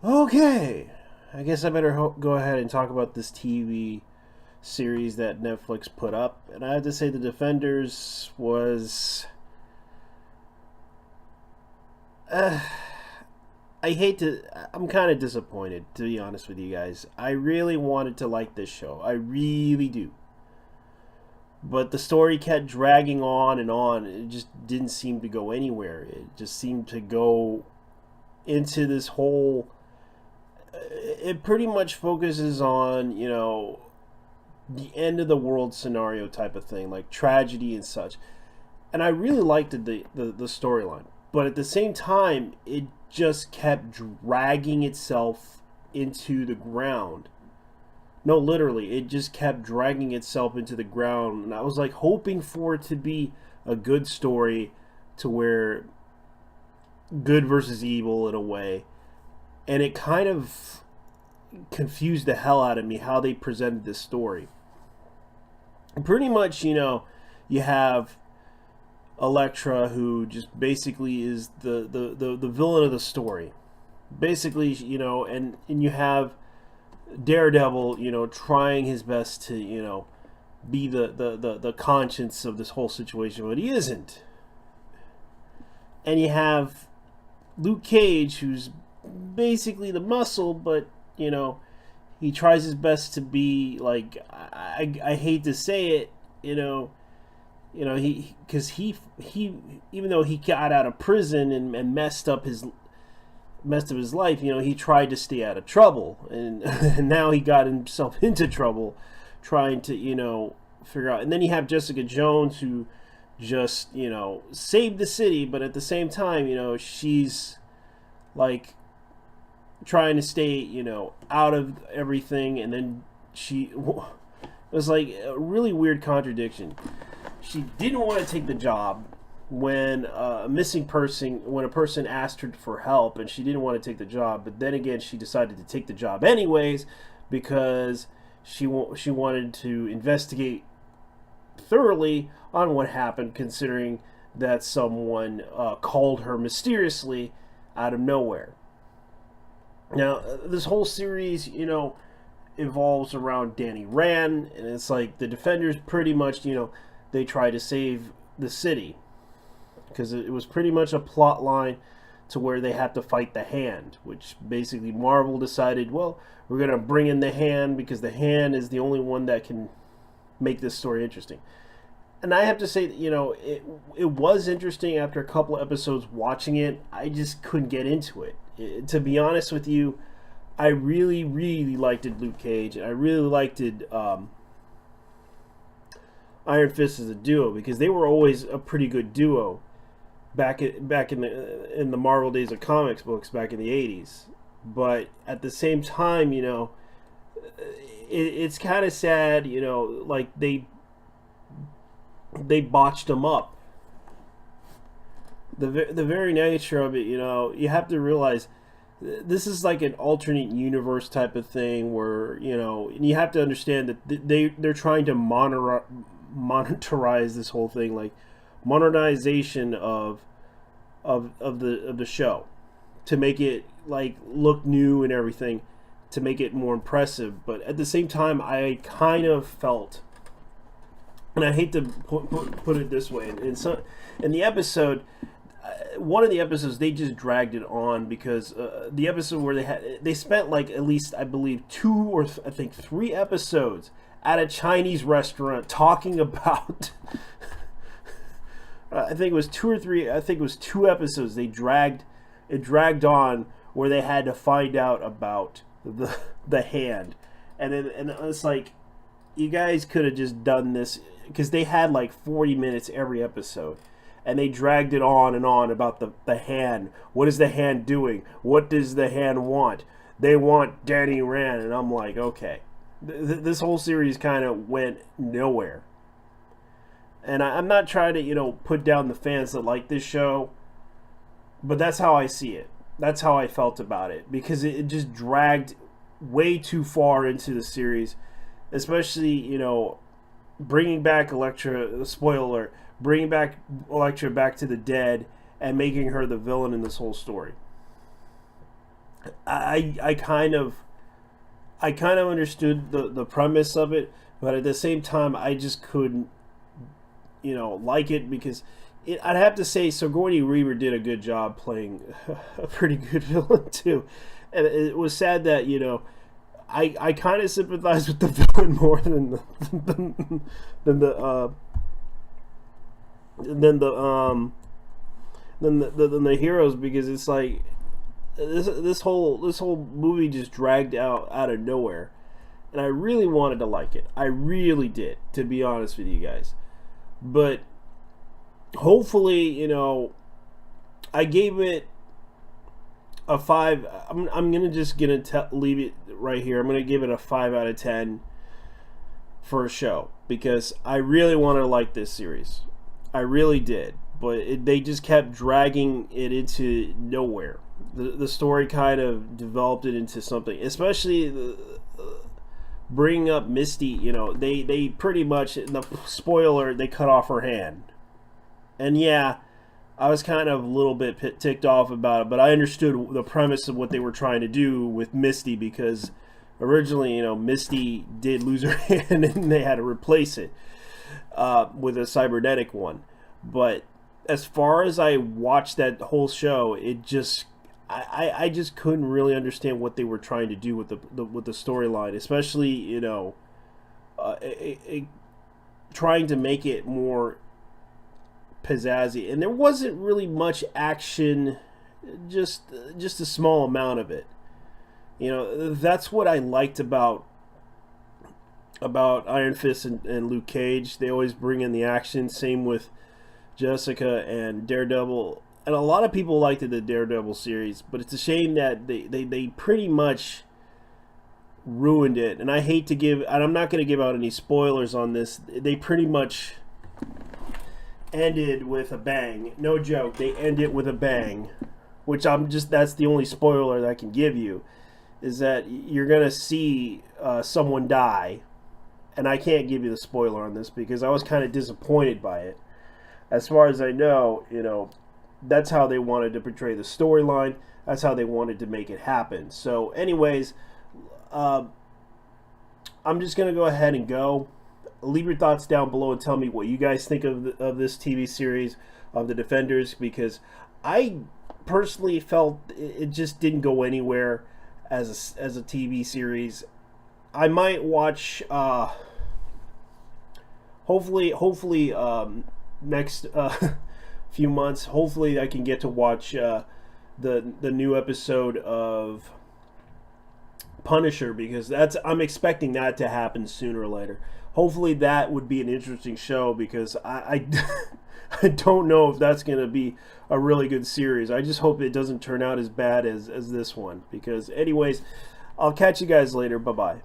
Okay, I guess I better go ahead and talk about this TV series that Netflix put up. And I have to say, The Defenders was. Uh, I hate to. I'm kind of disappointed, to be honest with you guys. I really wanted to like this show. I really do. But the story kept dragging on and on. It just didn't seem to go anywhere. It just seemed to go into this whole. It pretty much focuses on, the end of the world scenario type of thing, like tragedy and such. And I really liked the storyline. But at the same time, it just kept dragging itself into the ground. No, literally, it just kept dragging itself into the ground. And I was like hoping for it to be a good story to where good versus evil in a way. And it kind of confused the hell out of me how they presented this story. Pretty much, you have Elektra, who just basically is the villain of the story. Basically, and you have Daredevil, trying his best to, be the conscience of this whole situation, but he isn't. And you have Luke Cage, who's basically the muscle, but, he tries his best to be like, I hate to say it, he because he even though he got out of prison and messed up his life, he tried to stay out of trouble, and, and now he got himself into trouble trying to figure out. And then you have Jessica Jones, who just saved the city, but at the same time, she's like trying to stay out of everything, and then she it was like a really weird contradiction. She didn't want to take the job when when a person asked her for help, and she didn't want to take the job. But then again, she decided to take the job anyways because she wanted to investigate thoroughly on what happened, considering that someone called her mysteriously out of nowhere. Now, this whole series, evolves around Danny Rand, and it's like the Defenders pretty much, they try to save the city because it was pretty much a plot line to where they had to fight the Hand, which basically Marvel decided, well, we're going to bring in the Hand because the Hand is the only one that can make this story interesting. And I have to say that, it was interesting after a couple episodes watching it. I just couldn't get into to be honest with you, I really, really liked it, Luke Cage, and I really liked it, Iron Fist as a duo, because they were always a pretty good duo back in the Marvel days of comics books back in the 80s. But at the same time, it's kind of sad, like they botched them up. The very nature of it, you have to realize this is like an alternate universe type of thing where and you have to understand that they're trying to monetize this whole thing, like modernization of the show, to make it like look new and everything, to make it more impressive. But at the same time, I kind of felt, and I hate to put it this way, in the episode, one of the episodes they just dragged it on because the episode where they spent like at least I believe two or I think three episodes at a Chinese restaurant talking about I think it was two or three. I think it was two episodes. It dragged on where they had to find out about the Hand, and it's like you guys could have just done this because they had like 40 minutes every episode, and they dragged it on and on about the Hand. What is the Hand doing? What does the Hand want? They want Danny Rand, and I'm like, okay, this whole series kind of went nowhere. And I'm not trying to, put down the fans that like this show, but that's how I see it. That's how I felt about it because it just dragged way too far into the series, especially, bringing back Elektra. Spoiler: bringing back Elektra back to the dead and making her the villain in this whole story. I kind of understood the premise of it, but at the same time, I just couldn't, like it because I'd have to say Sigourney Weaver did a good job playing a pretty good villain too, and it was sad that I kind of sympathize with the villain more than the heroes, because it's like this whole movie just dragged out of nowhere, and I really wanted to like it. I really did, to be honest with you guys. But hopefully, I gave it a 5. I'm gonna leave it right here. I'm gonna give it a 5 out of 10 for a show, because I really wanted to like this series. I really did, but they just kept dragging it into nowhere. The story kind of developed it into something, especially bringing up Misty. They pretty much, in the spoiler, they cut off her hand, and yeah, I was kind of a little bit ticked off about it, but I understood the premise of what they were trying to do with Misty, because originally, Misty did lose her hand and they had to replace it with a cybernetic one. But as far as I watched that whole show, it just I just couldn't really understand what they were trying to do with the storyline, especially trying to make it more pizzazzy, and there wasn't really much action, just a small amount of it. That's what I liked about Iron Fist and Luke Cage. They always bring in the action. Same with Jessica and Daredevil, and a lot of people liked the Daredevil series, but it's a shame that they pretty much ruined it. And I hate to give, and I'm not going to give out any spoilers on this, they pretty much ended with a bang. No joke, they end it with a bang, which that's the only spoiler that I can give you, is that you're gonna see someone die, and I can't give you the spoiler on this because I was kind of disappointed by it. As far as I know, that's how they wanted to portray the storyline. That's how they wanted to make it happen. So anyways, I'm just gonna go ahead and go. Leave your thoughts down below and tell me what you guys think of this TV series of The Defenders, because I personally felt it just didn't go anywhere as a TV series. I might watch hopefully next few months. Hopefully I can get to watch the new episode of Punisher, because I'm expecting that to happen sooner or later. Hopefully that would be an interesting show, because I don't know if that's going to be a really good series. I just hope it doesn't turn out as bad as this one, because anyways, I'll catch you guys later. Bye-bye.